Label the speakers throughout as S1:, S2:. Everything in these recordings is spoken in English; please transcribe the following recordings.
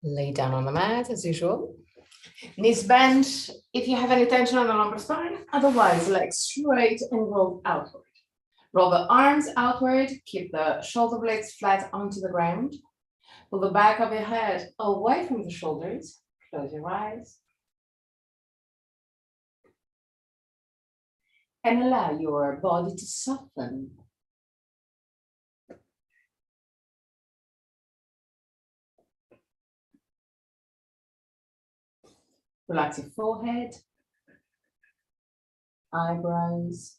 S1: Lay down on the mat as usual. Knees bent if you have any tension on the lumbar spine. Otherwise, legs straight and roll outward. Roll the arms outward. Keep the shoulder blades flat onto the ground. Pull the back of your head away from the shoulders. Close your eyes. And allow your body to soften. Relax your forehead, eyebrows,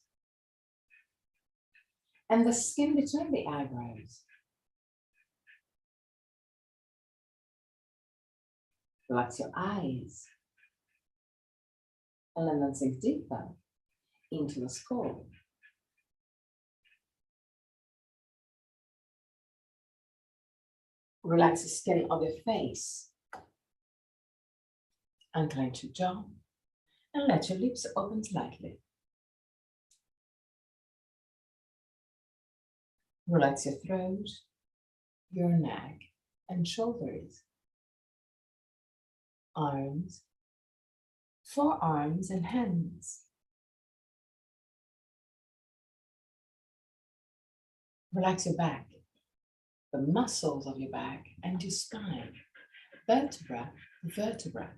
S1: and the skin between the eyebrows. Relax your eyes, and let them sink deeper into the skull. Relax the skin of your face. Unclench your jaw and let your lips open slightly. Relax your throat, your neck and shoulders, arms, forearms and hands. Relax your back, the muscles of your back and your spine, vertebra to vertebra.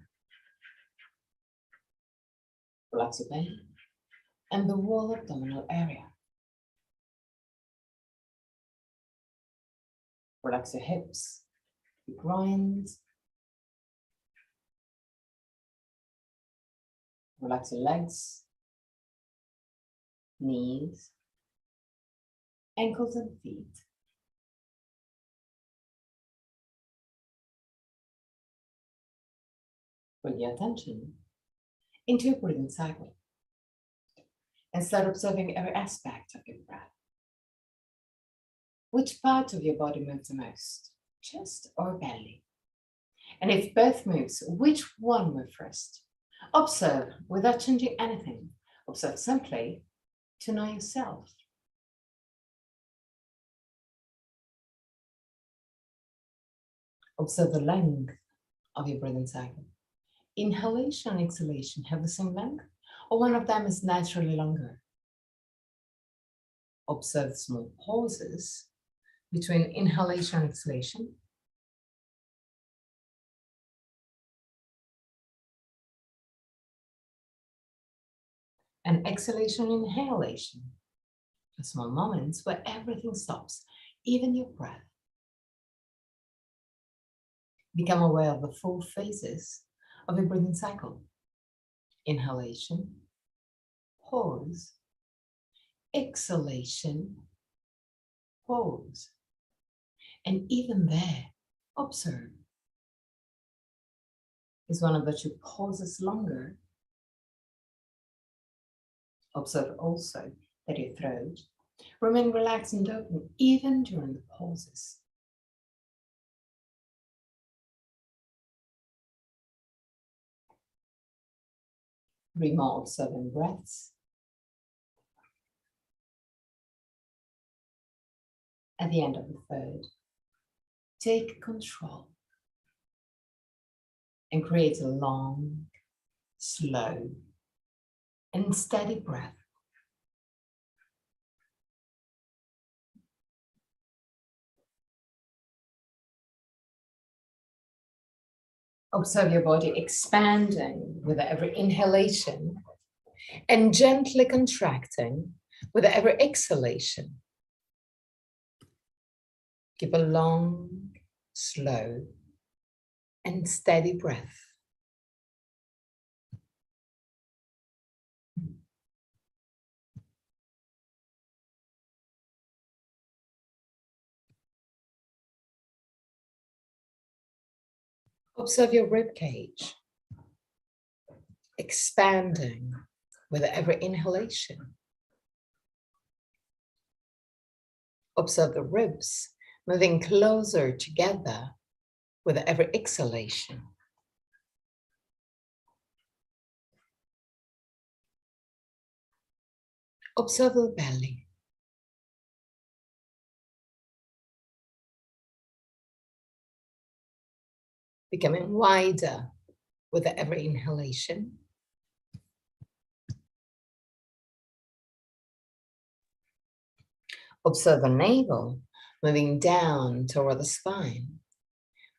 S1: Relax your belly and the whole abdominal area. Relax your hips, your groins. Relax your legs, knees, ankles and feet. Bring your attention into your breathing cycle and start observing every aspect of your breath. Which part of your body moves the most, chest or belly? And if both moves, which one moves first? Observe without changing anything. Observe simply to know yourself. Observe the length of your breathing cycle. Inhalation and exhalation have the same length, or one of them is naturally longer. Observe small pauses between inhalation and exhalation. And exhalation and inhalation. The small moments where everything stops, even your breath. Become aware of the 4 phases of your breathing cycle. Inhalation, pause, exhalation, pause. And even there, observe. Is one of the 2 pauses longer? Observe also that your throat remains relaxed and open even during the pauses. Remove observing breaths. At the end of the 3rd, take control and create a long, slow, and steady breath. Observe your body expanding with every inhalation and gently contracting with every exhalation. Keep a long, slow, and steady breath. Observe your rib cage expanding with every inhalation. Observe the ribs moving closer together with every exhalation. Observe the belly. becoming wider with every inhalation. Observe the navel moving down toward the spine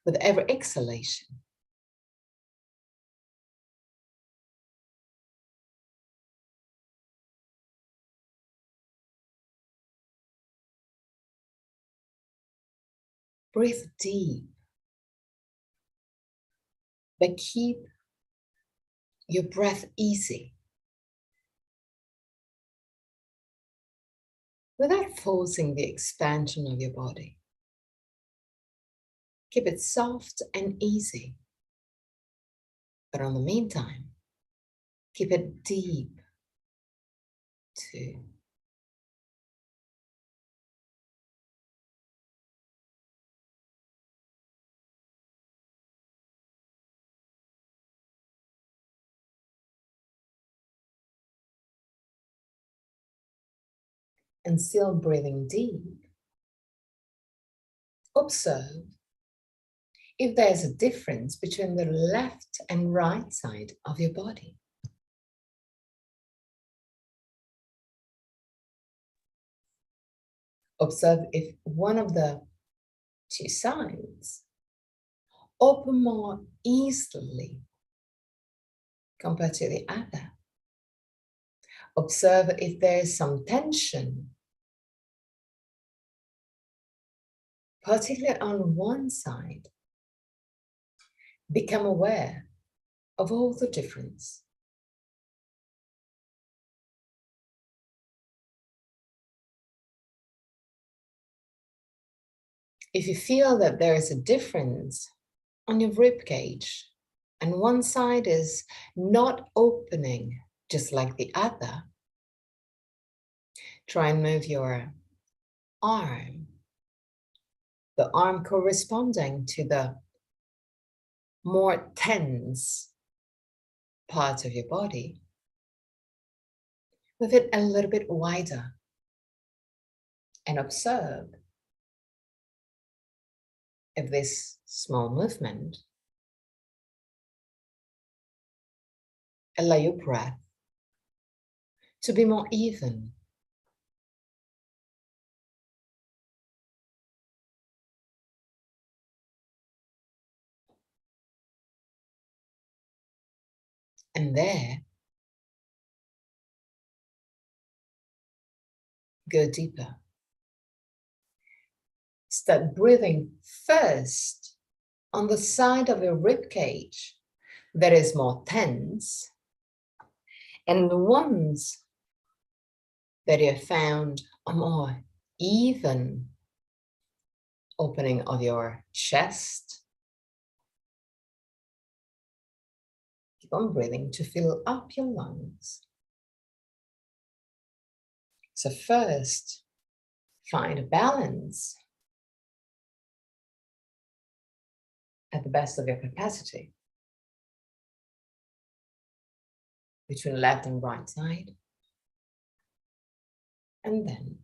S1: with every exhalation. Breathe deep, but keep your breath easy, without forcing the expansion of your body. Keep it soft and easy, but in the meantime, keep it deep too. And still breathing deep, observe if there's a difference between the left and right side of your body. Observe if one of the two sides open more easily compared to the other. Observe if there is some tension, particularly on one side. Become aware of all the difference. If you feel that there is a difference on your rib cage and one side is not opening just like the other, try and move your arm, the arm corresponding to the more tense part of your body. Move it a little bit wider and observe if this small movement allow your breath to be more even. And there, go deeper. Start breathing first on the side of your rib cage that is more tense, and the ones that you found a more even opening of your chest. Keep on breathing to fill up your lungs. So first, find a balance at the best of your capacity between left and right side. And then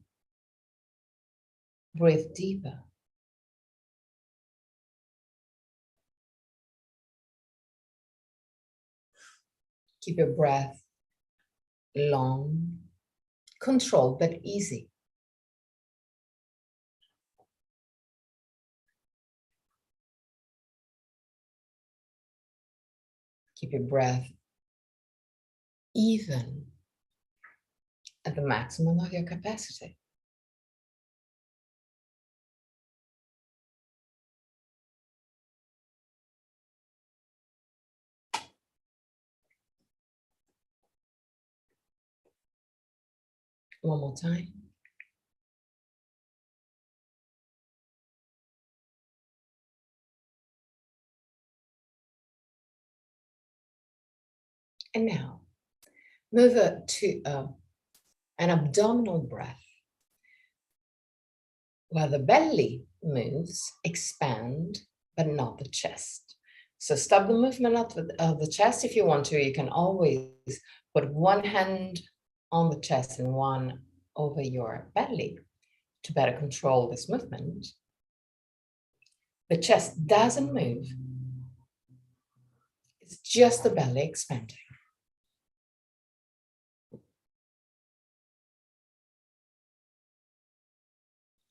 S1: breathe deeper. Keep your breath long, controlled, but easy. Keep your breath even at the maximum of your capacity. One more time. And now, move it to an abdominal breath, where the belly moves, expand, but not the chest. So stop the movement of the chest if you want to. You can always put one hand on the chest and one over your belly to better control this movement. The chest doesn't move, just the belly expanding.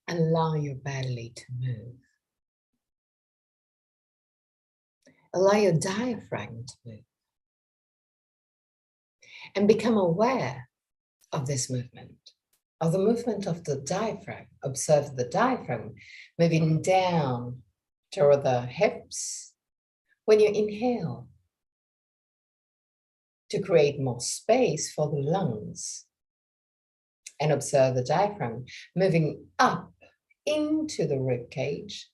S1: Allow your belly to move. Allow your diaphragm to move. And become aware of this movement, of the movement of the diaphragm. Observe the diaphragm moving down toward the hips when you inhale to create more space for the lungs. And observe the diaphragm moving up into the rib cage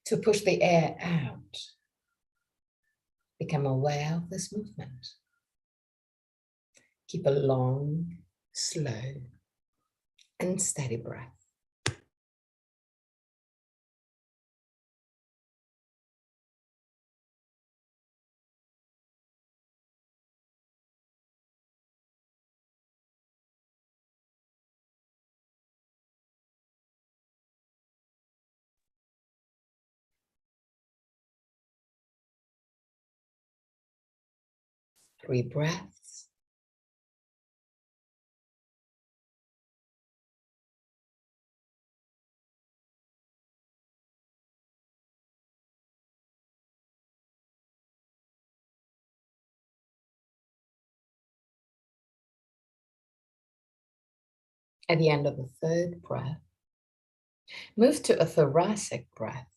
S1: to push the air out. Become aware of this movement. Keep a long, slow, and steady breath. Three breaths. At the end of the third breath, move to a thoracic breath.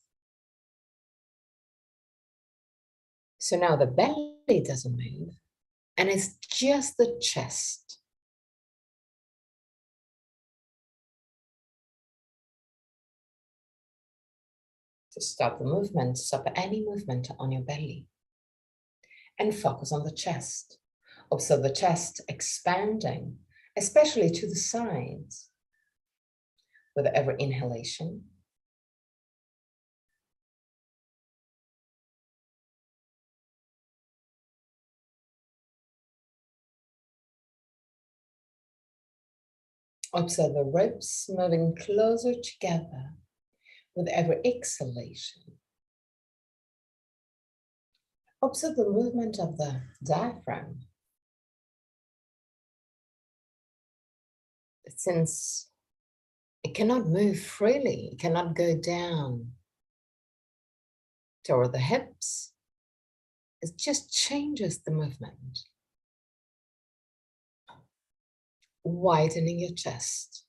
S1: So now the belly doesn't move, and it's just the chest. To stop the movement, stop any movement on your belly. And focus on the chest. Observe the chest expanding, especially to the sides, with every inhalation. Observe the ribs moving closer together with every exhalation. Observe the movement of the diaphragm. Since it cannot move freely, it cannot go down toward the hips, it just changes the movement. Widening your chest.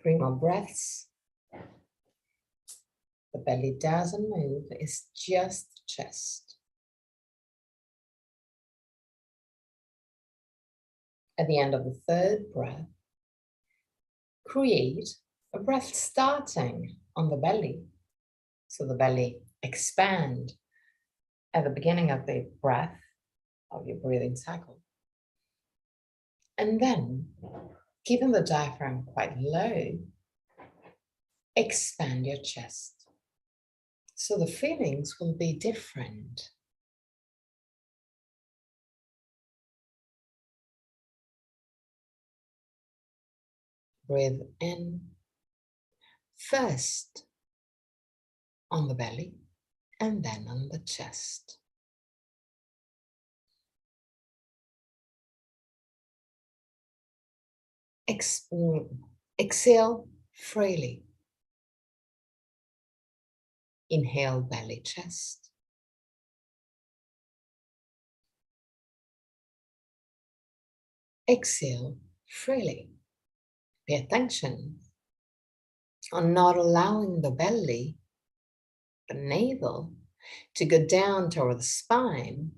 S1: Three more breaths. The belly doesn't move, it's just chest. At the end of the third breath, create a breath starting on the belly. So the belly expand at the beginning of the breath of your breathing cycle. And then, keeping the diaphragm quite low, expand your chest. So the feelings will be different. Breathe in first on the belly and then on the chest. Exhale freely. Inhale, belly, chest. Exhale freely. Pay attention on not allowing the belly, the navel, to go down toward the spine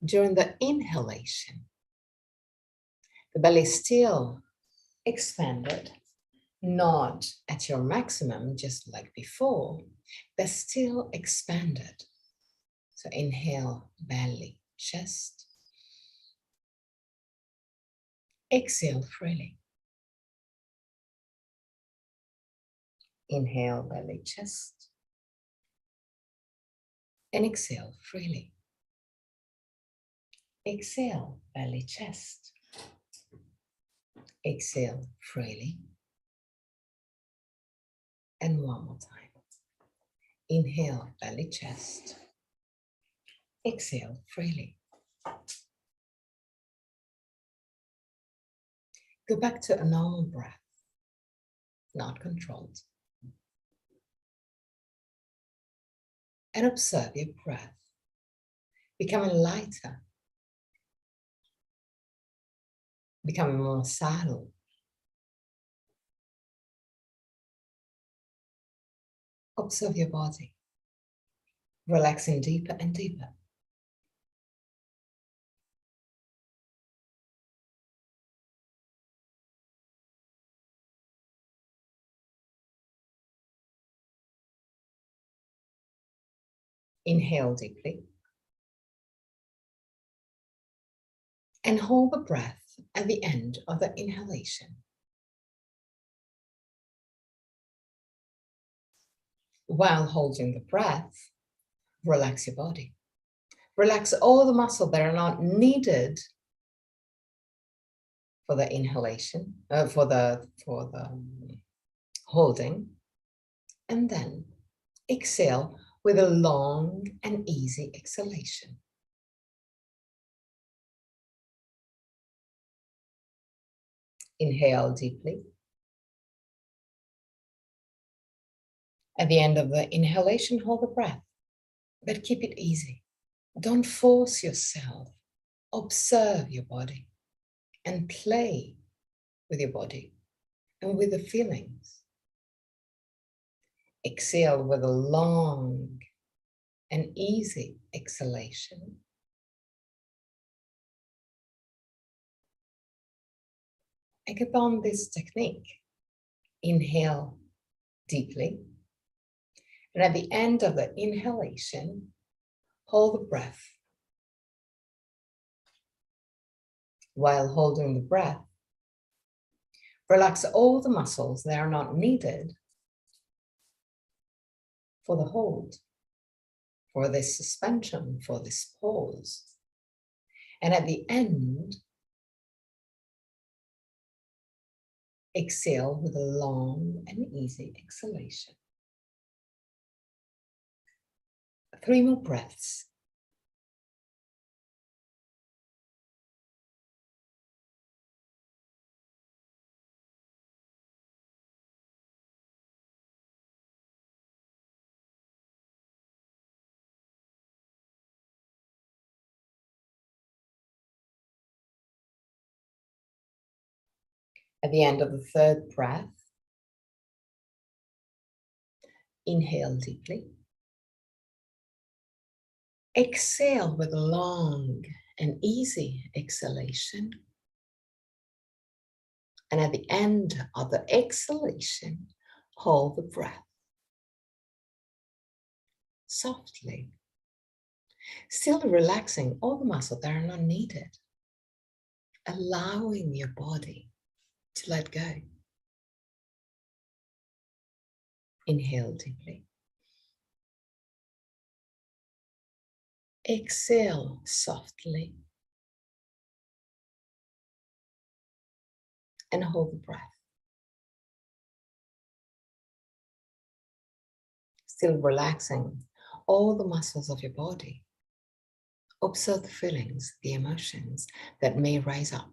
S1: during the inhalation. The belly is still expanded, not at your maximum, just like before, but still expanded. So inhale, belly, chest. Exhale freely. Inhale, belly, chest. and exhale freely. Exhale, belly, chest. Exhale freely. And one more time. Inhale, belly, chest. Exhale freely. Go back to a normal breath, not controlled. And observe your breath, becoming lighter, becoming more subtle. Observe your body, relaxing deeper and deeper. Inhale deeply. And hold the breath at the end of the inhalation. While holding the breath, relax your body. Relax all the muscles that are not needed for the inhalation, for the holding. And then exhale with a long and easy exhalation. Inhale deeply. At the end of the inhalation, hold the breath, but keep it easy. Don't force yourself. Observe your body and play with your body and with the feelings. Exhale with a long and easy exhalation. And keep on this technique. Inhale deeply. And at the end of the inhalation, hold the breath. While holding the breath, relax all the muscles that are not needed for the hold, for this suspension, for this pause. And at the end, exhale with a long and easy exhalation. 3 more breaths. At the end of the 3rd breath, inhale deeply. Exhale with a long and easy exhalation. And at the end of the exhalation, hold the breath. Softly. Still relaxing all the muscles that are not needed. Allowing your body to let go. Inhale deeply. Exhale softly. And hold the breath. Still relaxing all the muscles of your body. Observe the feelings, the emotions that may rise up.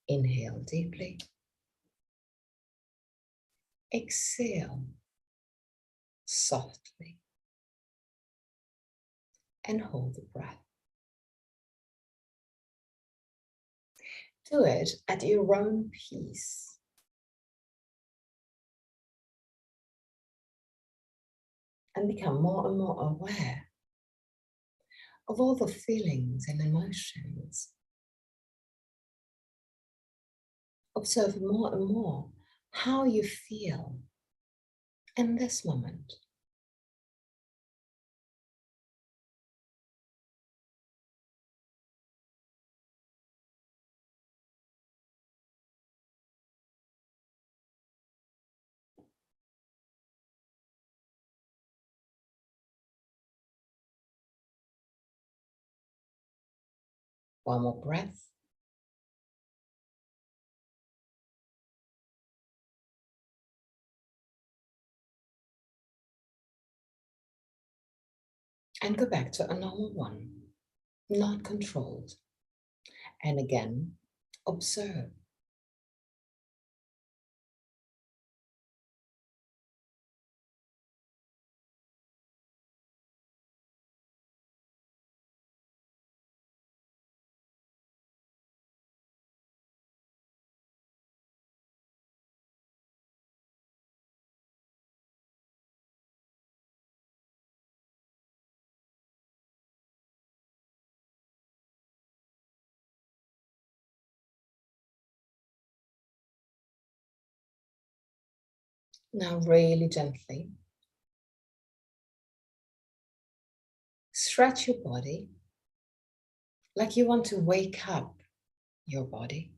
S1: Inhale deeply. Exhale softly. And hold the breath. Do it at your own pace. And become more and more aware of all the feelings and emotions. Observe more and more how you feel in this moment. One more breath. And go back to a normal one, not controlled. And again, observe. Now really gently stretch your body like you want to wake up your body.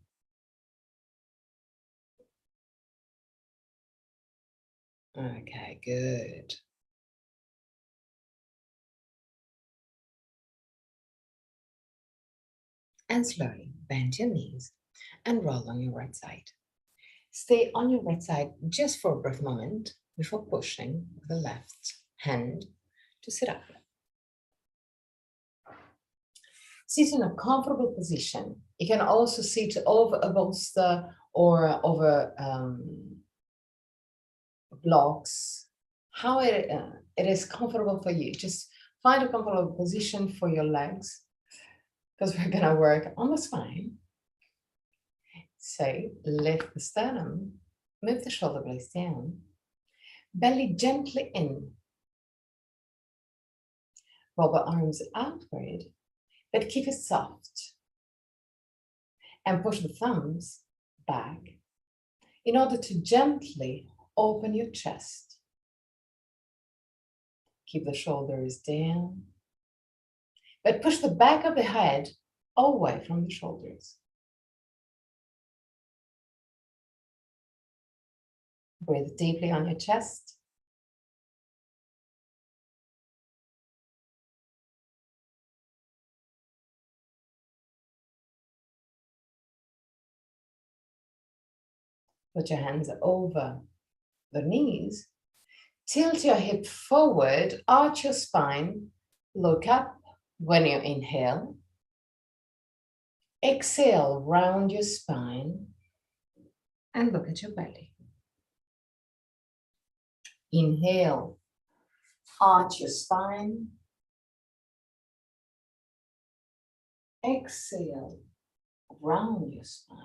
S1: Okay, good. And slowly bend your knees and roll on your right side. Stay on your right side just for a brief moment before pushing the left hand to sit up. Sit in a comfortable position. You can also sit over a bolster or over blocks. How it is comfortable for you. Just find a comfortable position for your legs because we're gonna work on the spine. So lift the sternum, move the shoulder blades down, belly gently in. Roll the arms outward, but keep it soft. And push the thumbs back in order to gently open your chest. Keep the shoulders down, but push the back of the head away from the shoulders. Breathe deeply on your chest. Put your hands over the knees. Tilt your hip forward, arch your spine, look up when you inhale. Exhale, round your spine and look at your belly. Inhale, arch your spine. Exhale, round your spine.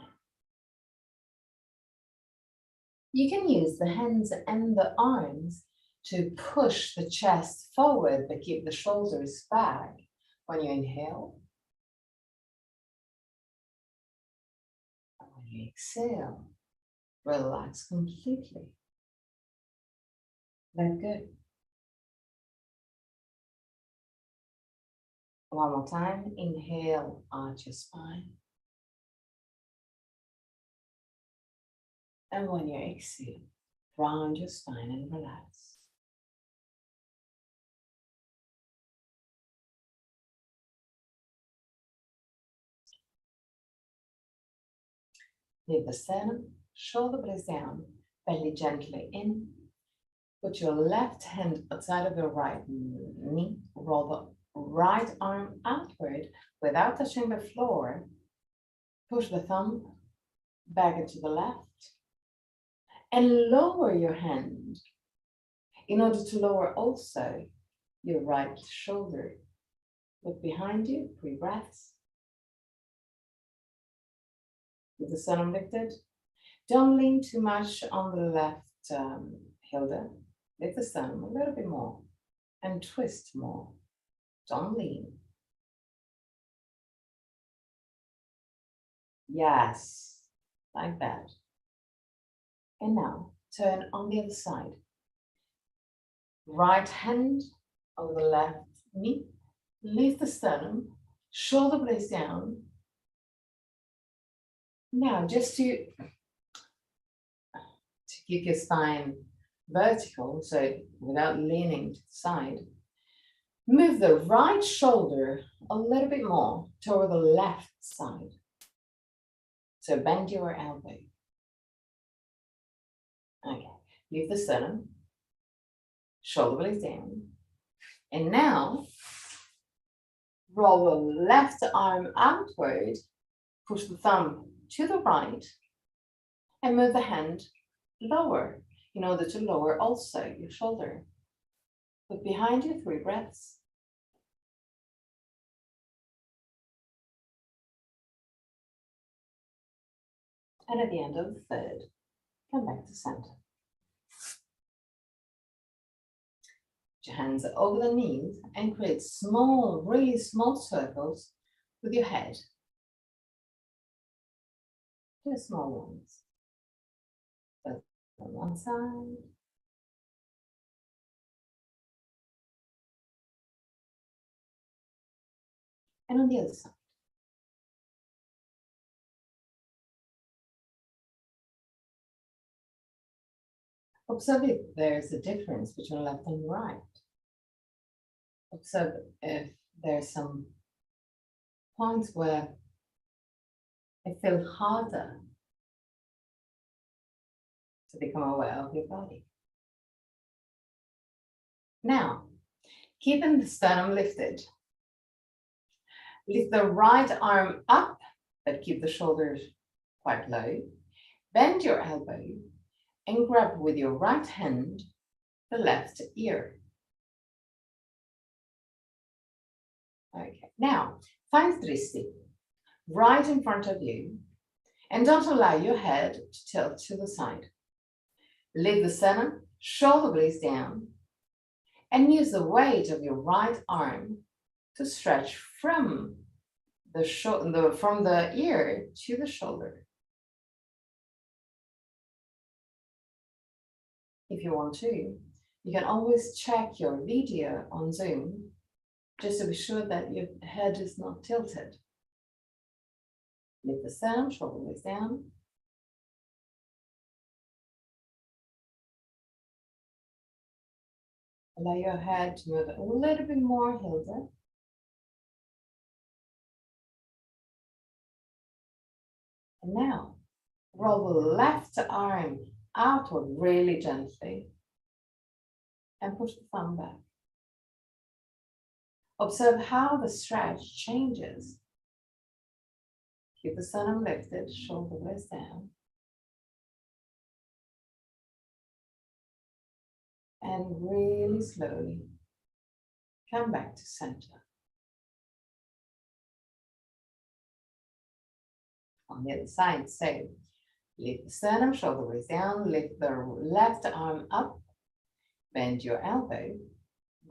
S1: You can use the hands and the arms to push the chest forward, but keep the shoulders back when you inhale. And when you exhale, relax completely. Let go. One more time. Inhale, arch your spine. And when you exhale, round your spine and relax. Lift the sternum, shoulder blades down, belly gently in. Put your left hand outside of your right knee. Roll the right arm outward without touching the floor. Push the thumb back into the left. And lower your hand in order to lower also your right shoulder. Look behind you, 3 breaths. With the sternum lifted. Don't lean too much on the left shoulder. Lift the sternum a little bit more and twist more. Don't lean. Yes, like that. And now turn on the other side. Right hand over the left knee. Lift the sternum, shoulder blades down. Now, just to keep your spine vertical, so without leaning to the side, move the right shoulder a little bit more toward the left side. So bend your elbow. Okay, leave the sternum, shoulder blades down. And now, roll the left arm outward, push the thumb to the right, and move the hand lower in order to lower also your shoulder. Put behind you 3 breaths. And at the end of the third, come back to center. Put your hands over the knees and create small, really small circles with your head. Just small ones. Both on one side. And on the other side. Observe if there's a difference between left and right. Observe if there's some points where it feels harder to become aware of your body. Now, keeping the sternum lifted, lift the right arm up, but keep the shoulders quite low. Bend your elbow and grab with your right hand the left ear. Okay, now find Drishti right in front of you and don't allow your head to tilt to the side. Lift the sternum, shoulder blades down, and use the weight of your right arm to stretch from the ear to the shoulder. If you want to, you can always check your video on Zoom just to be sure that your head is not tilted. Lift the sternum, shoulder blades down. Allow your head to move a little bit more, Hilda. And now, roll the left arm outward really gently and push the thumb back. Observe how the stretch changes. Keep the sternum lifted, shoulder blades down. And really slowly come back to center. On the other side, so lift the sternum, shoulder blades down, lift the left arm up, bend your elbow,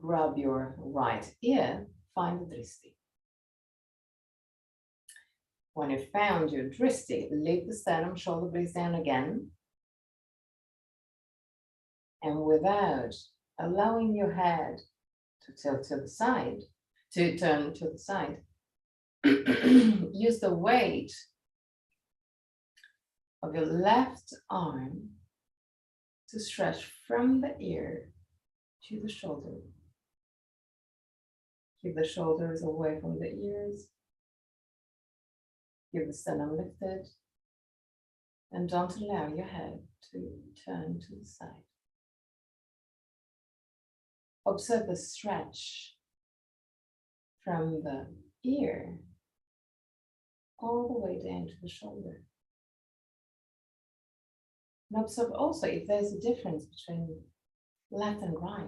S1: grab your right ear, find the Drishti. When you found your Drishti, lift the sternum, shoulder blades down again. And without allowing your head to tilt to the side, to turn to the side, use the weight of your left arm to stretch from the ear to the shoulder. Keep the shoulders away from the ears. Keep the sternum lifted. And don't allow your head to turn to the side. Observe the stretch from the ear all the way down to the shoulder. And observe also if there's a difference between left and right.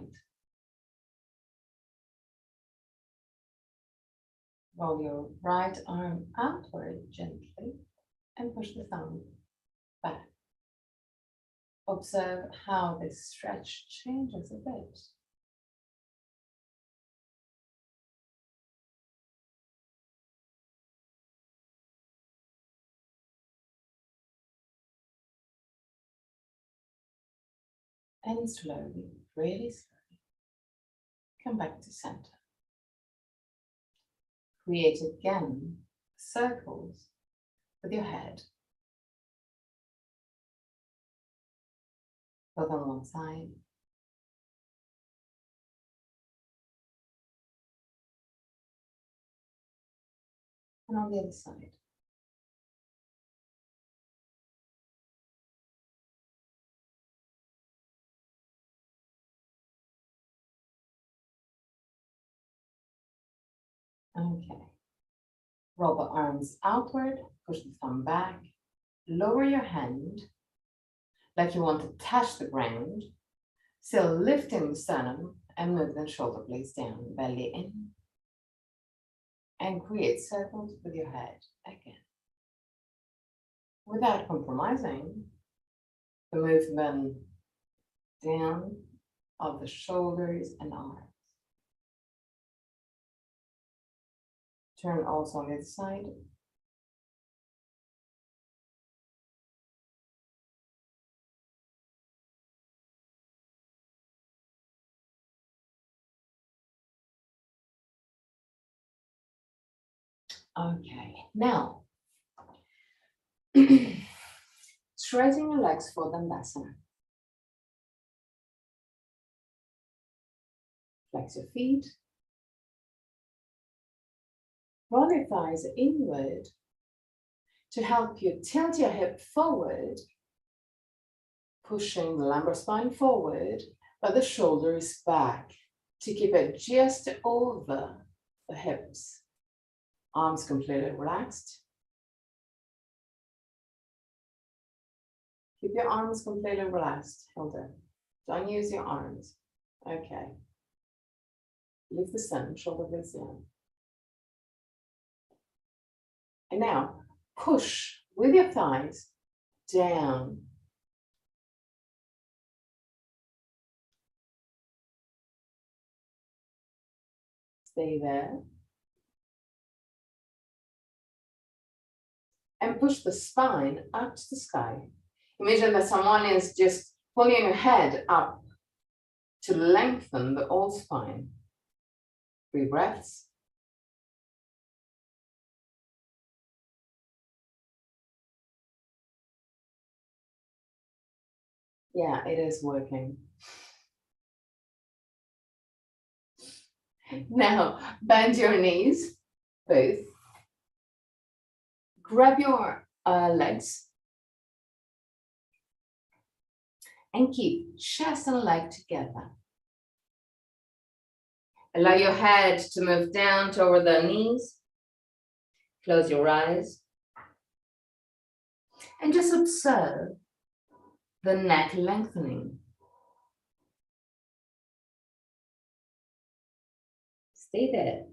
S1: Roll your right arm outward gently and push the thumb back. Observe how this stretch changes a bit. And slowly, really slowly, come back to center. Create again circles with your head. Both on one side. And on the other side. Okay. Roll the arms outward, push the thumb back, lower your hand like you want to touch the ground, still lifting the sternum and move the shoulder blades down, belly in, and create circles with your head again. Without compromising the movement down of the shoulders and arms. Turn also on the other side. Okay, now stretching your legs for Dandasana. Flex your feet. Roll your thighs inward to help you tilt your hip forward, pushing the lumbar spine forward, but the shoulders back to keep it just over the hips. Arms completely relaxed. Keep your arms completely relaxed, Hilda. Don't use your arms. Okay. Lift the sun, shoulder blades down. And now push with your thighs down. Stay there. And push the spine up to the sky. Imagine that someone is just pulling your head up to lengthen the whole spine. 3 breaths. Yeah, it is working. Now, bend your knees, both. Grab your legs. And keep chest and leg together. Allow your head to move down toward the knees. Close your eyes. And just observe the neck lengthening. Stay there.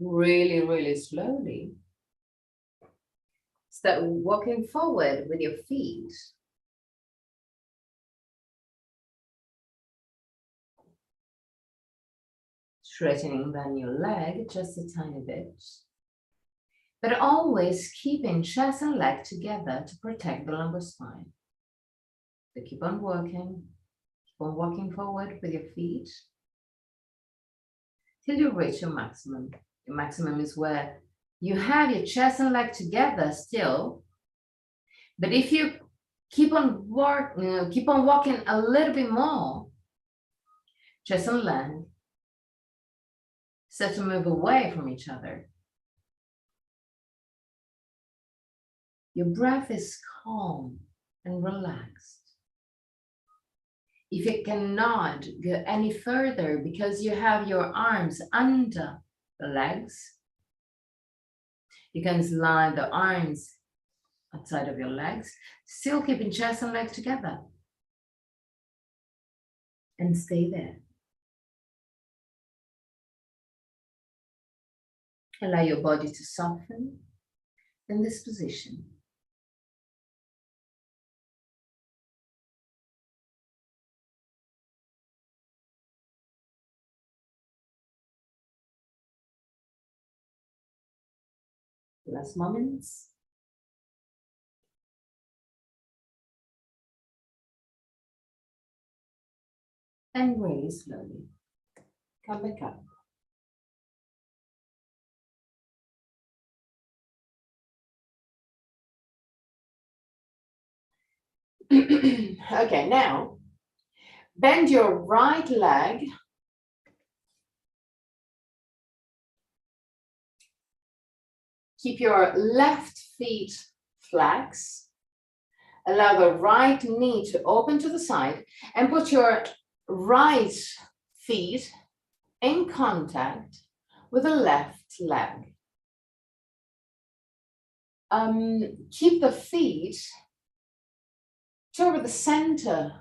S1: Really, really slowly. Start walking forward with your feet. Straightening then your leg just a tiny bit. But always keeping chest and leg together to protect the lumbar spine. So keep on walking forward with your feet till you reach your maximum. Your maximum is where you have your chest and leg together still, but if you keep on walking a little bit more, chest and leg start to move away from each other. Your breath is calm and relaxed. If you cannot go any further because you have your arms under the legs, you can slide the arms outside of your legs, still keeping chest and leg together. And stay there. Allow your body to soften in this position. Last moments. And really slowly come back up. Okay, now bend your right leg. Keep your left feet flex. Allow the right knee to open to the side and put your right feet in contact with the left leg. Keep the feet toward the center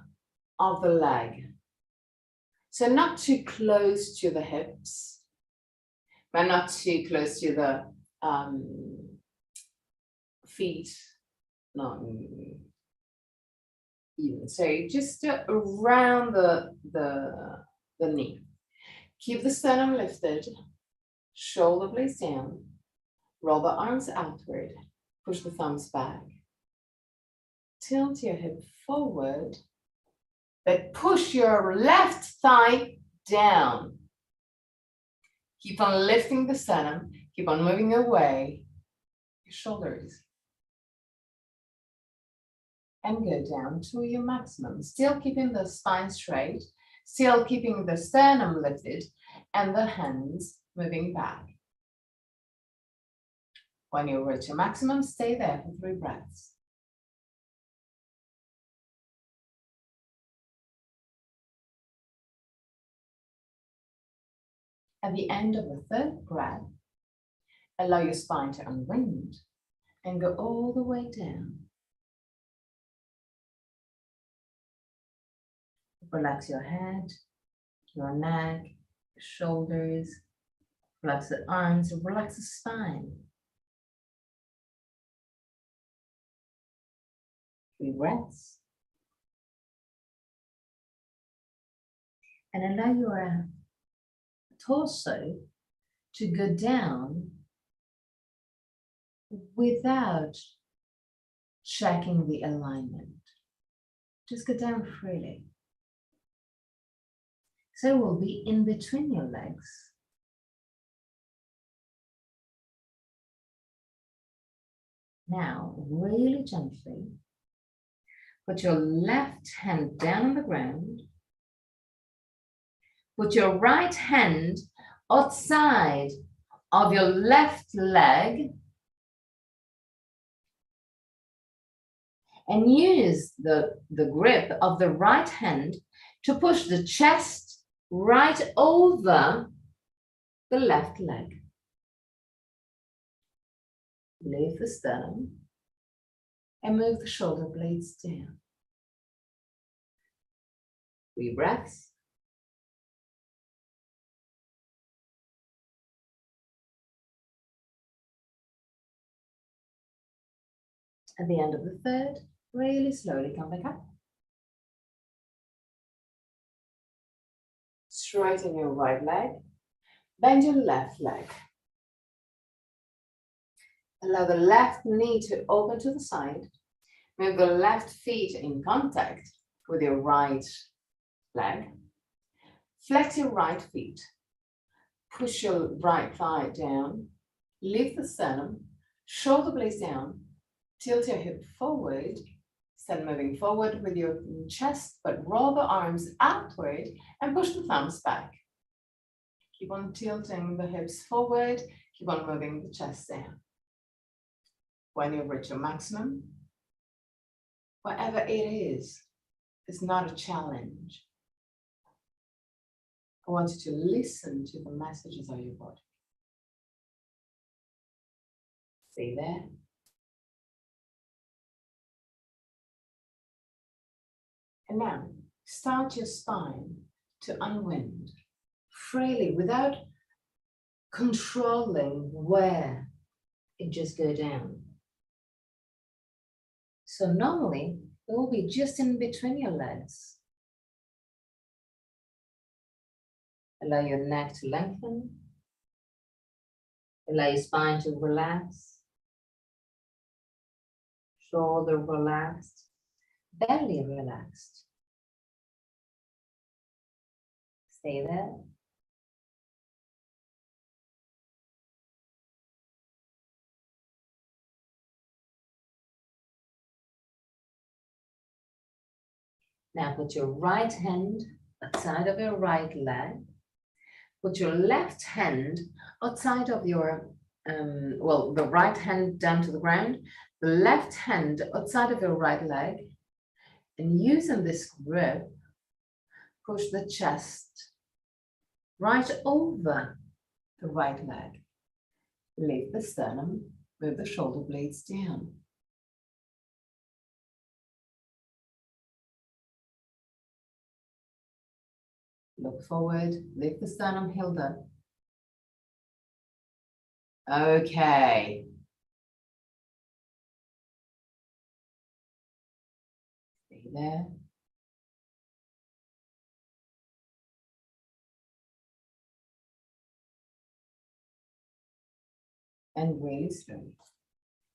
S1: of the leg. So not too close to the hips, but not too close to the feet, not even. So just around the knee. Keep the sternum lifted, shoulder blades down, roll the arms outward, push the thumbs back. Tilt your hip forward, but push your left thigh down. Keep on lifting the sternum, keep on moving away, your shoulders. And go down to your maximum, still keeping the spine straight, still keeping the sternum lifted and the hands moving back. When you reach your maximum, stay there for 3 breaths. At the end of the 3rd breath, allow your spine to unwind and go all the way down. Relax your head, your neck, your shoulders, relax the arms, relax the spine. 3 breaths. And allow your torso to go down without checking the alignment. Just go down freely. So we'll be in between your legs. Now, really gently, put your left hand down on the ground. Put your right hand outside of your left leg and use the grip of the right hand to push the chest right over the left leg. Lift the sternum and move the shoulder blades down. 3 breaths. At the end of the 3rd, really slowly come back up. Straighten your right leg, bend your left leg. Allow the left knee to open to the side. Move the left feet in contact with your right leg. Flex your right feet. Push your right thigh down. Lift the sternum. Shoulder blades down. Tilt your hip forward. Start moving forward with your chest, but roll the arms outward and push the thumbs back. Keep on tilting the hips forward. Keep on moving the chest down. When you reach your maximum, whatever it is not a challenge. I want you to listen to the messages of your body. Stay there. And now, start your spine to unwind freely without controlling where it just go down. So normally, it will be just in between your legs. Allow your neck to lengthen. Allow your spine to relax. Shoulder relaxed. Belly relaxed. Stay there.
S2: Now put your right hand outside of your right leg. Put your left hand outside of your, the right hand down to the ground, the left hand outside of your right leg, and using this grip, push the chest right over the right leg. Lift the sternum, move the shoulder blades down. Look forward, lift the sternum, held up. Okay. Stay there. And really slowly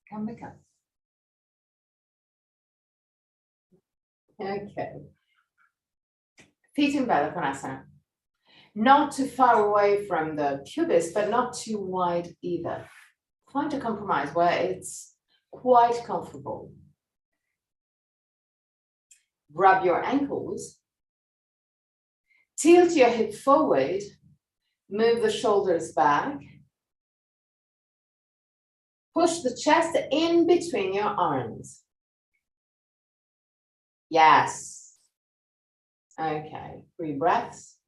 S2: come back up. Okay. Feet in Baddha Konasana. Not too far away from the pubis, but not too wide either. Find a compromise where it's quite comfortable. Grab your ankles. Tilt your hip forward. Move the shoulders back. Push the chest in between your arms. Yes. Okay, 3 breaths.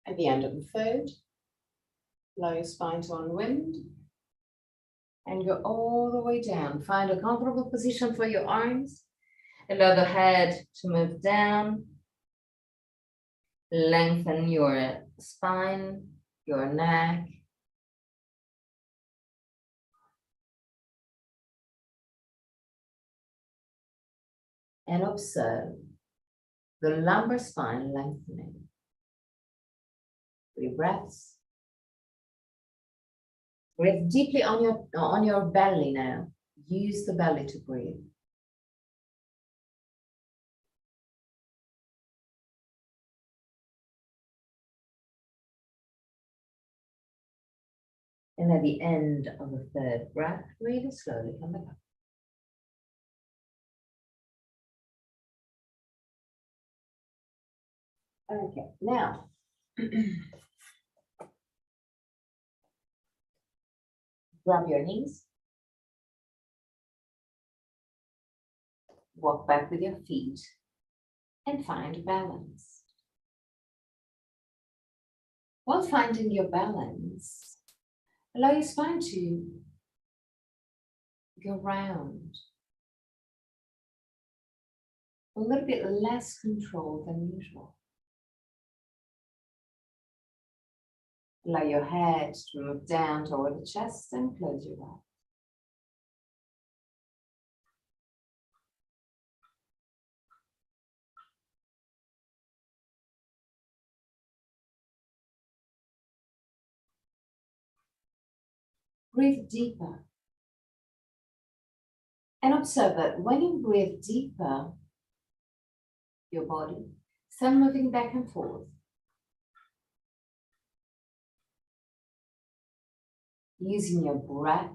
S2: At the end of the third, allow your spine to unwind and go all the way down. Find a comfortable position for your arms. Allow the head to move down. Lengthen your spine, your neck. And observe the lumbar spine lengthening. 3 breaths. Breathe deeply on your belly now. Use the belly to breathe. And at the end of the third breath, really slowly come back up. Okay, now grab your knees. Walk back with your feet and find balance. While finding your balance, allow your spine to go round. A little bit less control than usual. Allow your head to move down toward the chest and close your eyes. Breathe deeper. And observe that when you breathe deeper, your body still moving back and forth. Using your breath,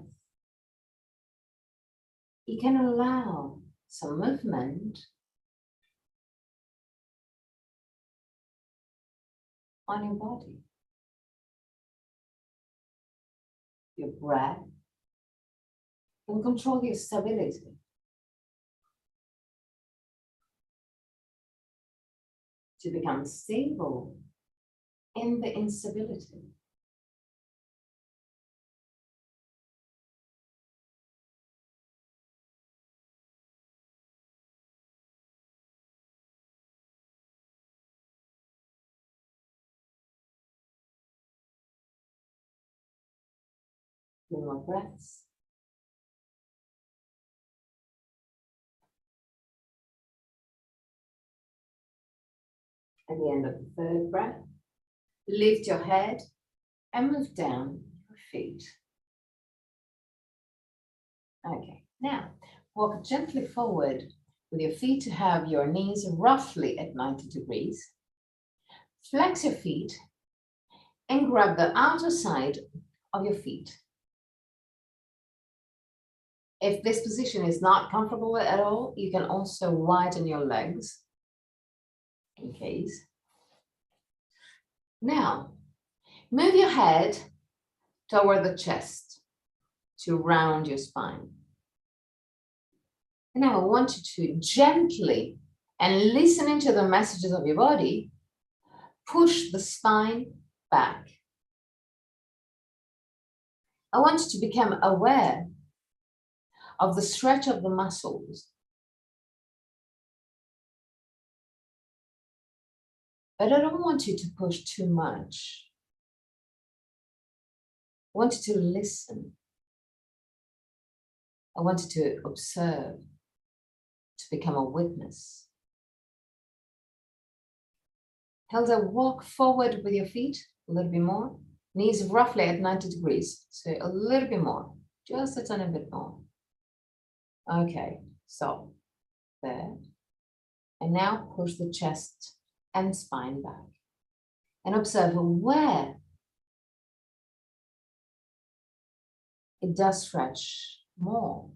S2: you can allow some movement on your body. Your breath can control your stability. To become stable in the instability. Few more breaths. At the end of the third breath, lift your head and move down your feet. Okay, now walk gently forward with your feet to have your knees roughly at 90 degrees. Flex your feet and grab the outer side
S1: of your feet. If this position is not comfortable at all, you can also widen your legs in case. Now, move your head toward the chest to round your spine. And now I want you to gently, and listening to the messages of your body, push the spine back. I want you to become aware of the stretch of the muscles. But I don't want you to push too much. I want you to listen. I want you to observe, to become a witness. Hilda, walk forward with your feet a little bit more. Knees roughly at 90 degrees. So a little bit more, just a tiny bit more. Okay, so there. And now push the chest and spine back. And observe where it does stretch more.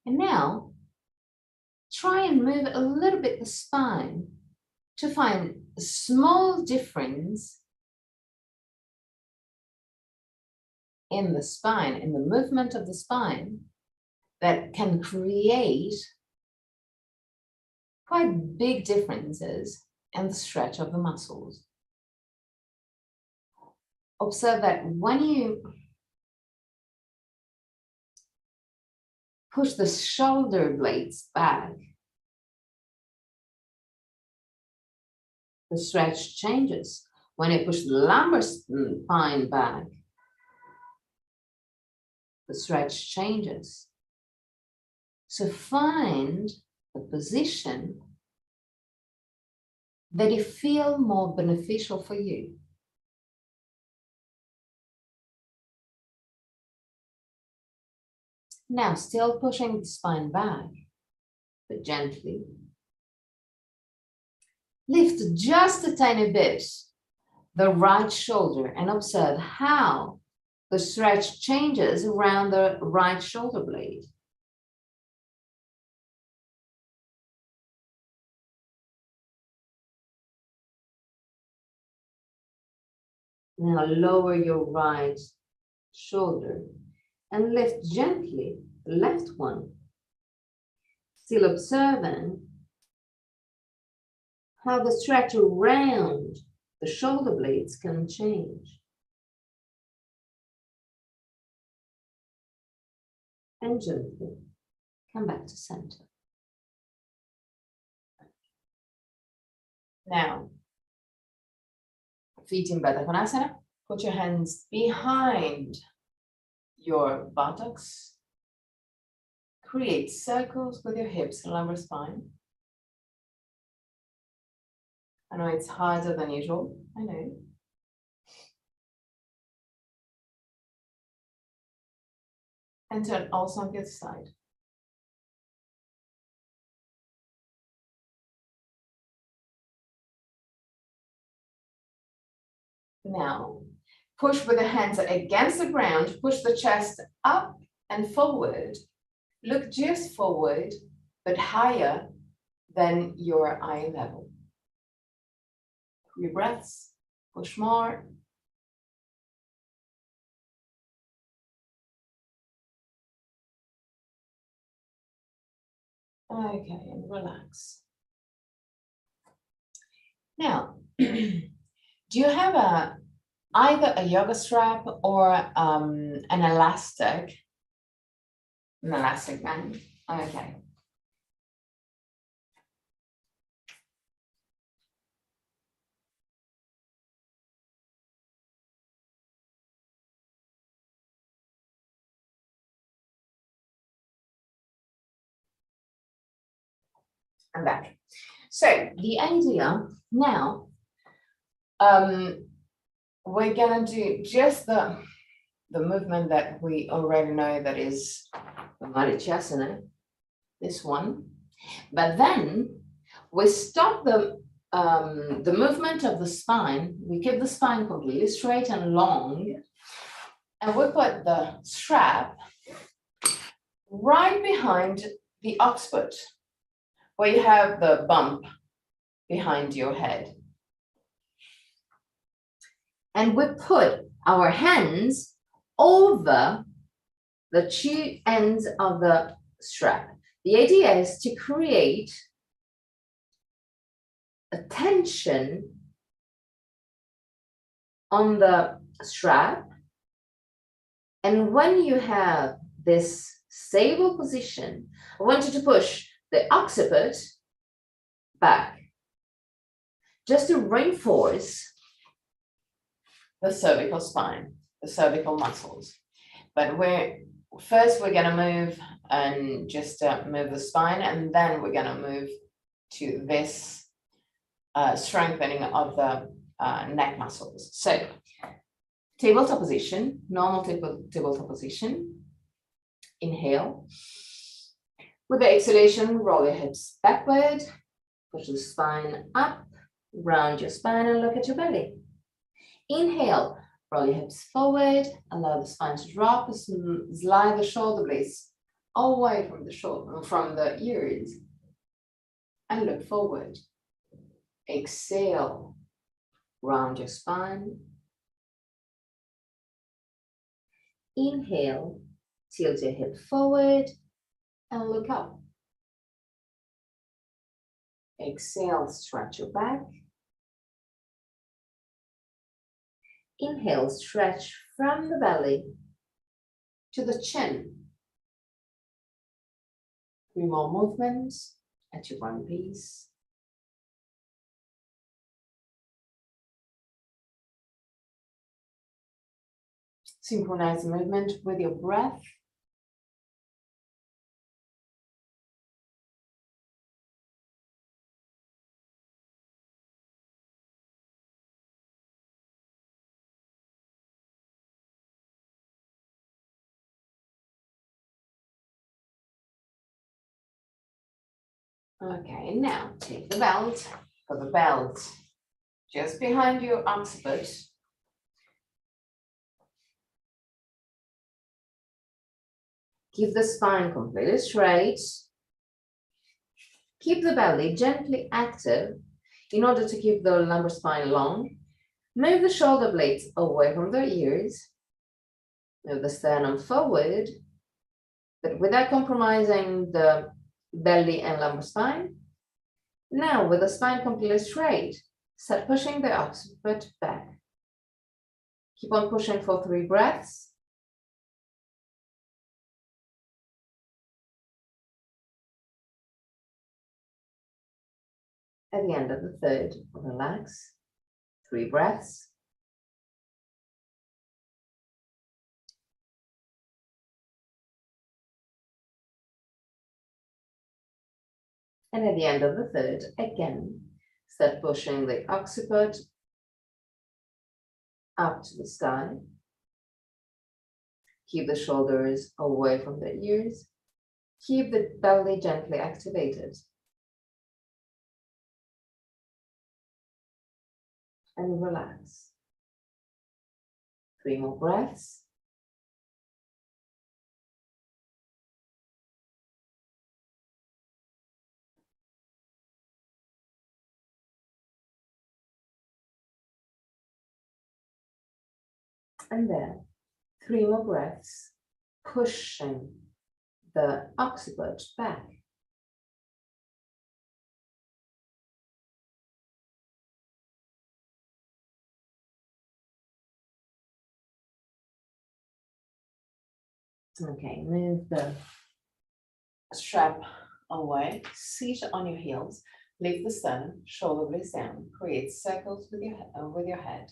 S1: And now try and move a little bit the spine to find a small difference in the spine, in the movement of the spine, that can create quite big differences in the stretch of the muscles. Observe that when you push the shoulder blades back, the stretch changes. When you push the lumbar spine back, the stretch changes. So find a position that you feel more beneficial for you. Now, still pushing the spine back, but gently. Lift just a tiny bit the right shoulder and observe how the stretch changes around the right shoulder blade. Now lower your right shoulder and lift gently the left one, still observing how the stretch around the shoulder blades can change. And gently come back to center. Now, feet in Baddha Konasana, put your hands behind your buttocks. Create circles with your hips and lumbar spine. I know it's harder than usual, I know. And turn also on the other side. Now, push with the hands against the ground, push the chest up and forward. Look just forward, but higher than your eye level. 3 breaths, push more. Okay, and relax. Now, do you have either a yoga strap or an elastic band? Okay. I'm back. So the idea now, we're gonna do just the movement that we already know, that is the Marichasana, this one. But then we stop the movement of the spine. We keep the spine completely straight and long, And we put the strap right behind the occiput, where you have the bump behind your head. And we put our hands over the two ends of the strap. The idea is to create a tension on the strap. And when you have this stable position, I want you to push the occiput back, just to reinforce the cervical spine, the cervical muscles. But first we're gonna move and just move the spine, and then we're gonna move to this strengthening of the neck muscles. So tabletop position, normal tabletop position. Inhale. With the exhalation, roll your hips backward, push the spine up, round your spine and look at your belly. Inhale, roll your hips forward, allow the spine to drop, slide the shoulder blades away from the ears, and look forward. Exhale, round your spine. Inhale, tilt your hip forward and look up. Exhale, stretch your back. Inhale, stretch from the belly to the chin. 3 more movements at your own pace. Synchronize the movement with your breath. Okay, now take the belt, put the belt just behind your occiput. Keep the spine completely straight. Keep the belly gently active in order to keep the lumbar spine long. Move the shoulder blades away from the ears. Move the sternum forward, but without compromising the belly and lumbar spine. Now, with the spine completely straight, start pushing the occiput back. Keep on pushing for 3 breaths. At the end of the 3rd, relax. 3 breaths. And at the end of the 3rd, again, start pushing the occiput up to the sky. Keep the shoulders away from the ears. Keep the belly gently activated. And relax. 3 more breaths. And then 3 more breaths, pushing the occiput back. Okay, move the strap away, seat on your heels, lift the sternum, shoulder blades down, create circles with your head.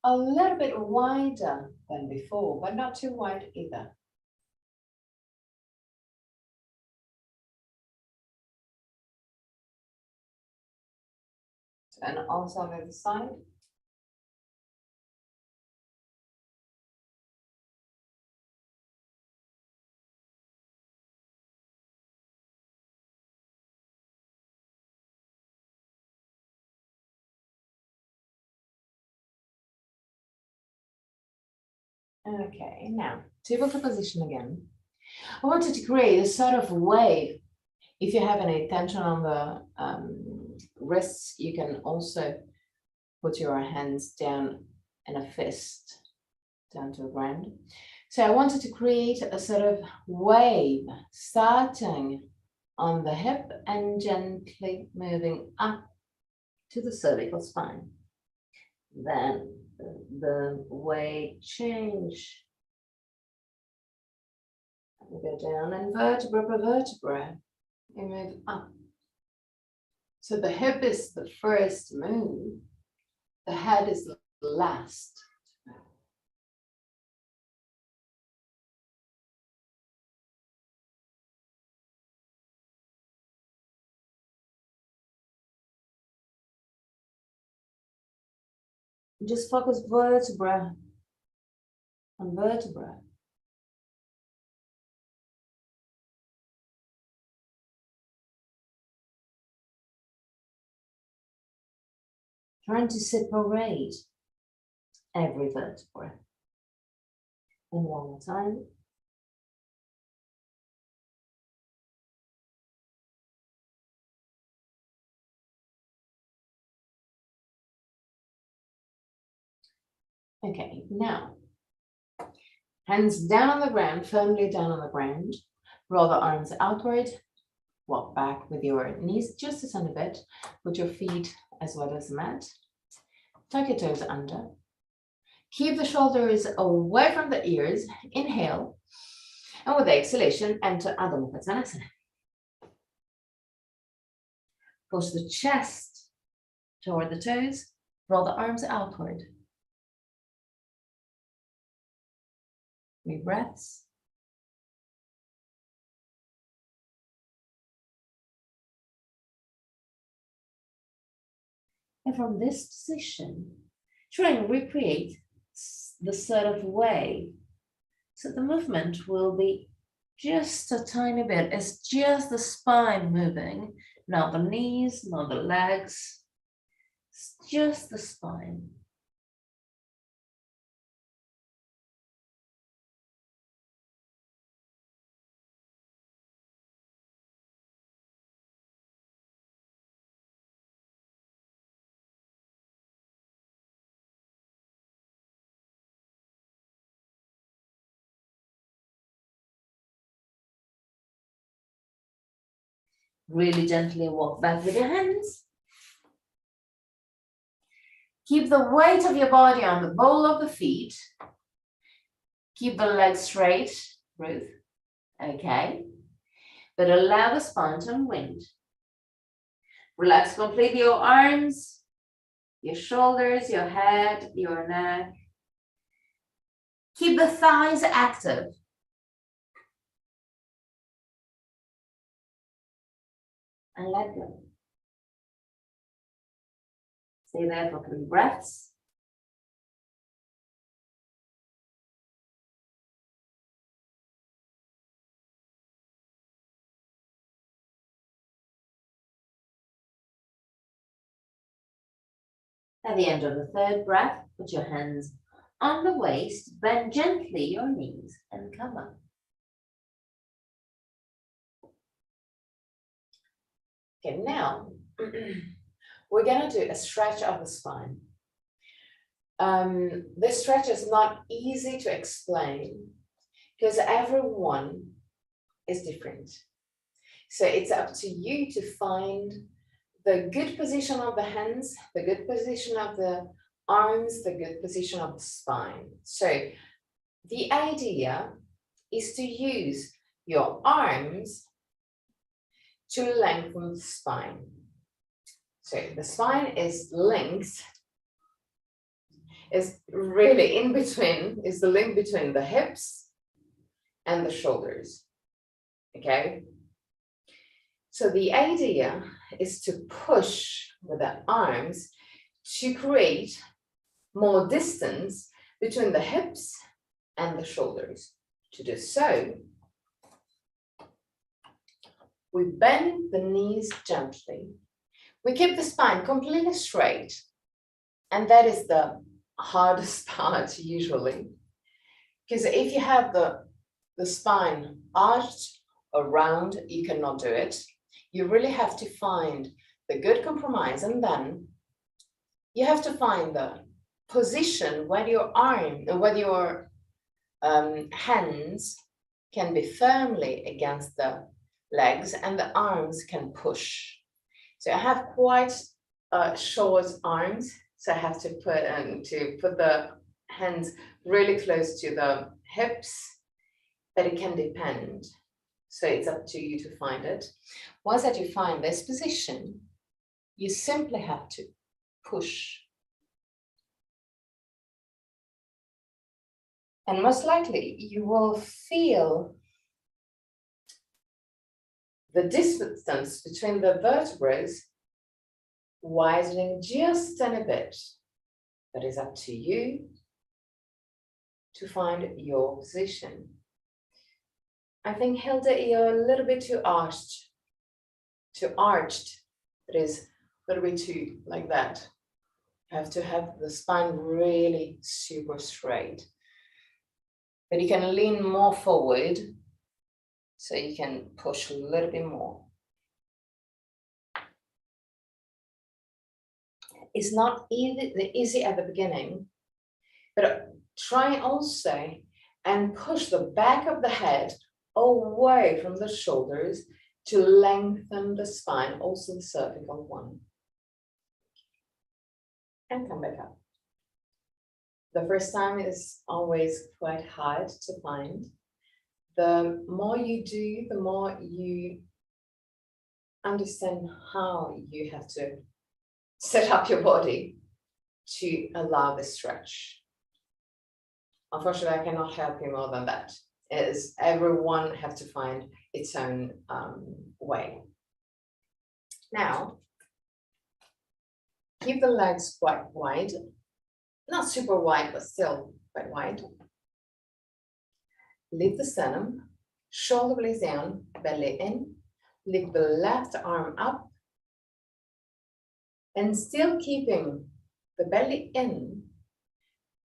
S1: A little bit wider than before, but not too wide either. And also on the other side. Okay, now tabletop position again. I wanted to create a sort of wave. If you have any tension on the wrists, you can also put your hands down in a fist down to the ground. So I wanted to create a sort of wave starting on the hip and gently moving up to the cervical spine. Then the wave change. We go down and vertebra per vertebra, we move up. So the hip is the first move, the head is the last. Just focus vertebra on vertebra. Trying to separate every vertebra. And one more time. Okay, now, hands down on the ground, firmly down on the ground. Roll the arms outward. Walk back with your knees just a tiny bit. Put your feet as well as the mat. Tuck your toes under. Keep the shoulders away from the ears. Inhale. And with the exhalation, enter Adho Mukha Svanasana. Push the chest toward the toes. Roll the arms outward. 3 breaths. And from this position, try and recreate the sort of wave. So the movement will be just a tiny bit. It's just the spine moving, not the knees, not the legs. It's just the spine. Really gently walk back with your hands. Keep the weight of your body on the ball of the feet. Keep the legs straight, Ruth. Okay. But allow the spine to unwind. Relax completely your arms, your shoulders, your head, your neck. Keep the thighs active. And let go. Stay there for 3 breaths. At the end of the 3rd breath, put your hands on the waist, bend gently your knees and come up. Okay, now we're gonna do a stretch of the spine. This stretch is not easy to explain because everyone is different. So it's up to you to find the good position of the hands, the good position of the arms, the good position of the spine. So the idea is to use your arms to lengthen the spine. So the spine is linked, is really in between, is the link between the hips and the shoulders, okay? So the idea is to push with the arms to create more distance between the hips and the shoulders. To do so, we bend the knees gently. We keep the spine completely straight, and that is the hardest part usually. Because if you have the spine arched around, you cannot do it. You really have to find the good compromise, and then you have to find the position where your hands can be firmly against the legs and the arms can push. So I have quite short arms, so I have to put the hands really close to the hips, but it can depend. So it's up to you to find it. Once that you find this position, you simply have to push. And most likely you will feel the distance between the vertebrae widening just a bit. That is up to you to find your position. I think, Hilda, you're a little bit too arched. It is a little bit too like that. You have to have the spine really super straight. But you can lean more forward, so you can push a little bit more. It's not easy at the beginning, but try also and push the back of the head away from the shoulders to lengthen the spine, also the cervical one. And come back up. The first time is always quite hard to find. The more you do, the more you understand how you have to set up your body to allow the stretch. Unfortunately, I cannot help you more than that. Is everyone have to find its own way. Now, keep the legs quite wide, not super wide, but still quite wide. Lift the sternum, shoulder blades down, belly in, lift the left arm up, and still keeping the belly in,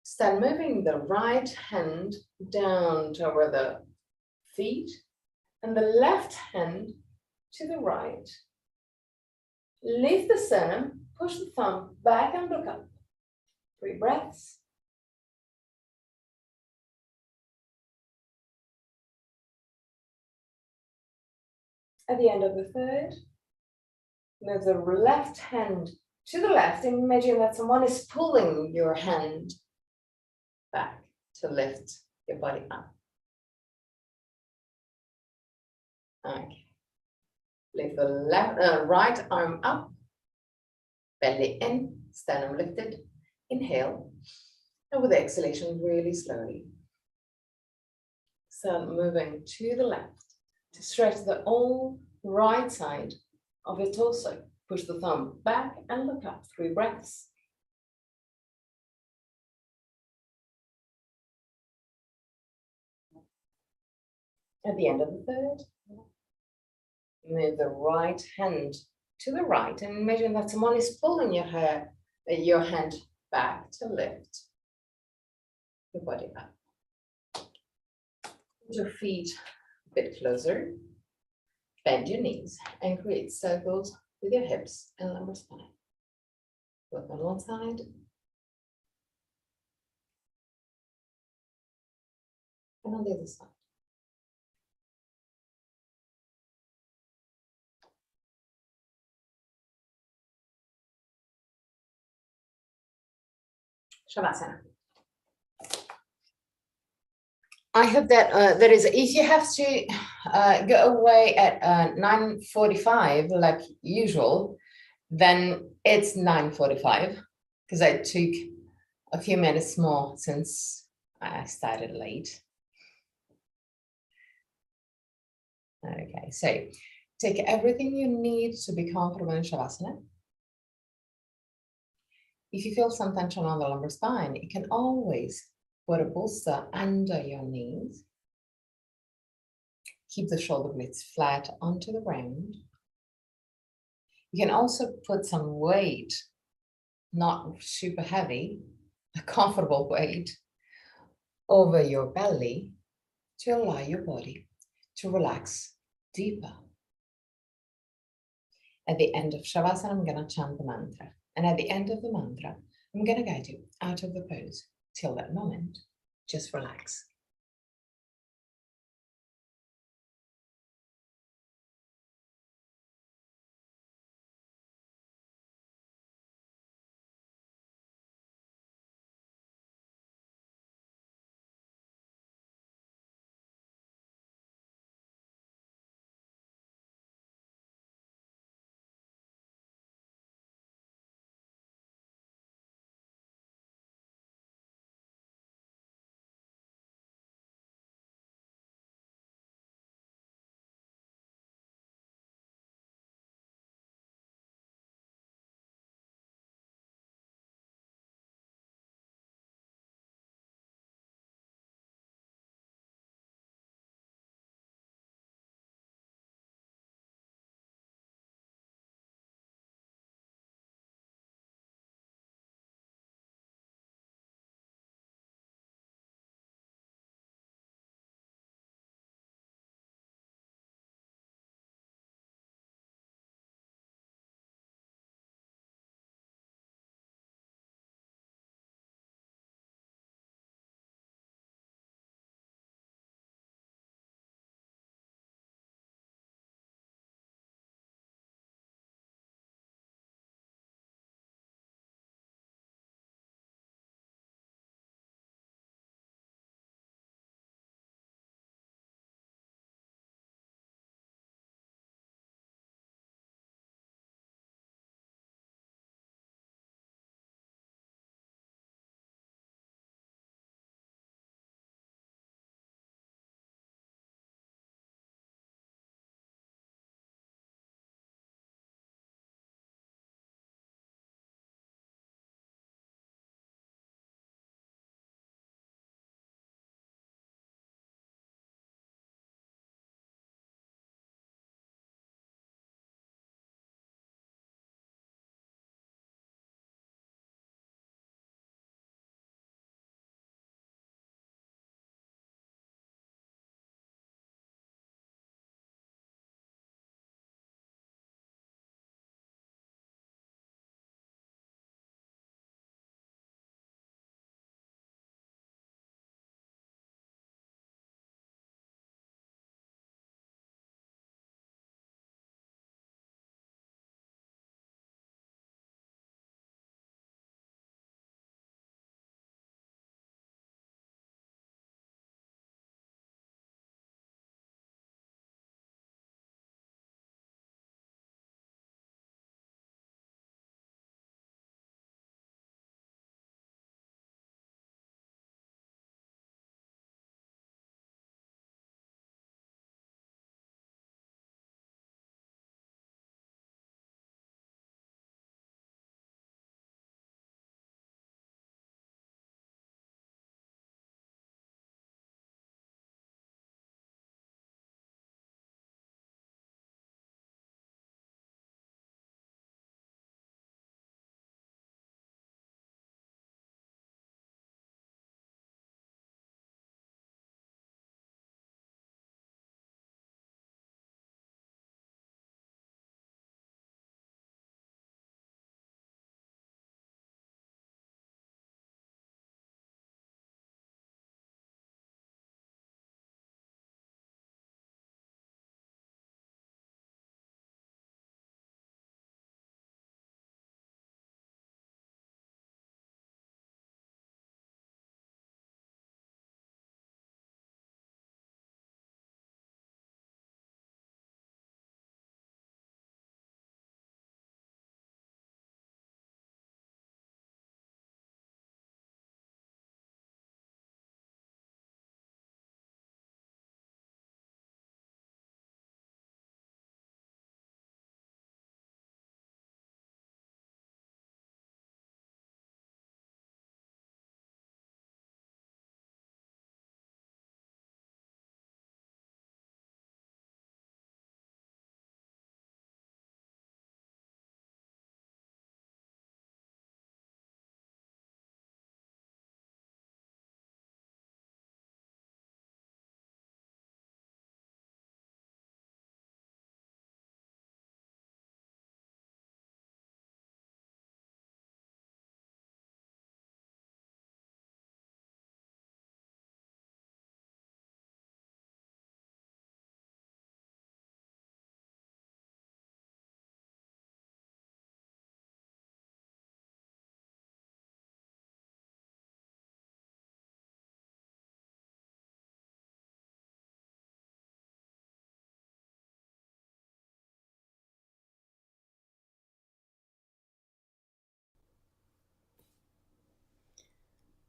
S1: start moving the right hand down toward the feet and the left hand to the right. Lift the sternum, push the thumb back and look up. 3 breaths. At the end of the third, move the left hand to the left. Imagine that someone is pulling your hand back to lift your body up. Okay. Lift the right arm up, belly in, sternum lifted. Inhale, and with exhalation, really slowly. Start moving to the left to stretch the whole right side of your torso. Push the thumb back and look up. 3 breaths. At the end of the third, move the right hand to the right and imagine that someone is pulling your hand back to lift your body up. Put your feet a bit closer, bend your knees and create circles with your hips and lumbar spine. Work on one side. And on the other side. Shavasana. I hope that there is, if you have to go away at 9:45 like usual, then it's 9:45 because I took a few minutes more since I started late. Okay, so take everything you need to be comfortable in Shavasana. If you feel some tension on the lumbar spine, you can always put a bolster under your knees. Keep the shoulder blades flat onto the ground. You can also put some weight, not super heavy, a comfortable weight, over your belly to allow your body to relax deeper. At the end of Shavasana, I'm going to chant the mantra. And at the end of the mantra, I'm going to guide you out of the pose. Till that moment, just relax.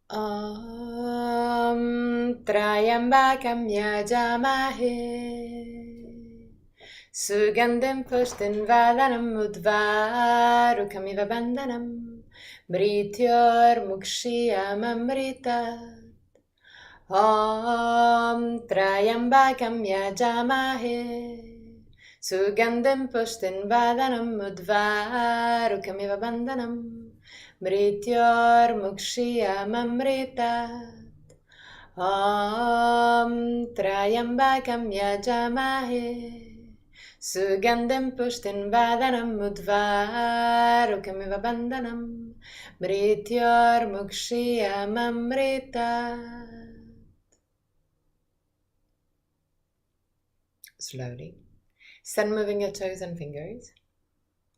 S1: Om Trayambakam Yajamahe Sugandhim Pushtin Vadanam Udvarukamiva Bandhanam Mrityor Mukshiyam Amrita Om Trayambakam Yajamahe Sugandhim Pushtin Vadanam Udvarukamiva Bandhanam Mrityor Mukshiyam Amrita Om Trayambakam Yajamahe Sugandhim Pushtin Vadanam Udvarukamiva Bandhanam Mrityor Mukshiyam Amrita. Slowly, start moving your toes and fingers.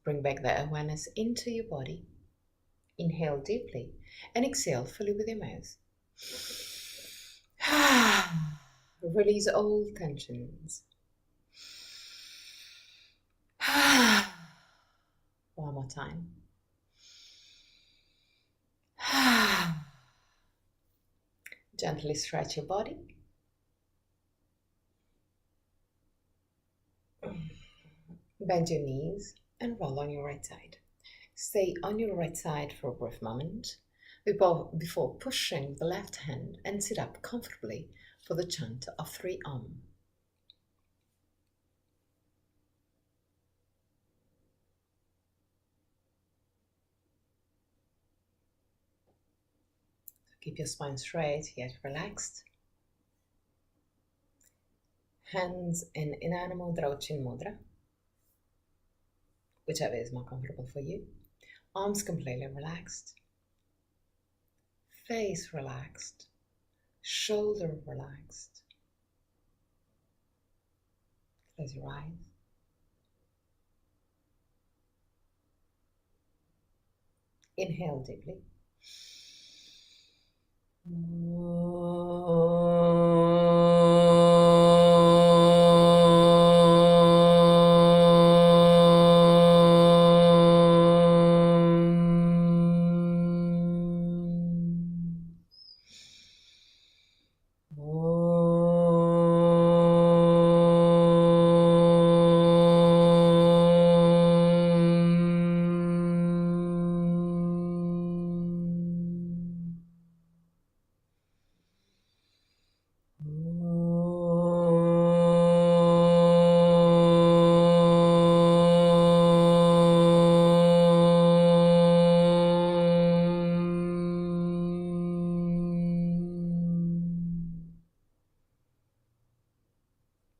S1: Bring back the awareness into your body. Inhale deeply and exhale fully with your mouth. Release all tensions. One more time. Gently stretch your body. Bend your knees and roll on your right side. Stay on your right side for a brief moment before pushing the left hand and sit up comfortably for the chant of 3 Om. Keep your spine straight yet relaxed. Hands in Inanna Mudra or Chin Mudra, whichever is more comfortable for you. Arms completely relaxed. Face relaxed. Shoulder relaxed. Close your eyes. Inhale deeply.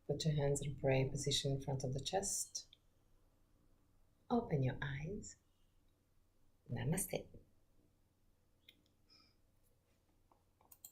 S1: Put your hands in prayer position in front of the chest. Open your eyes. Namaste.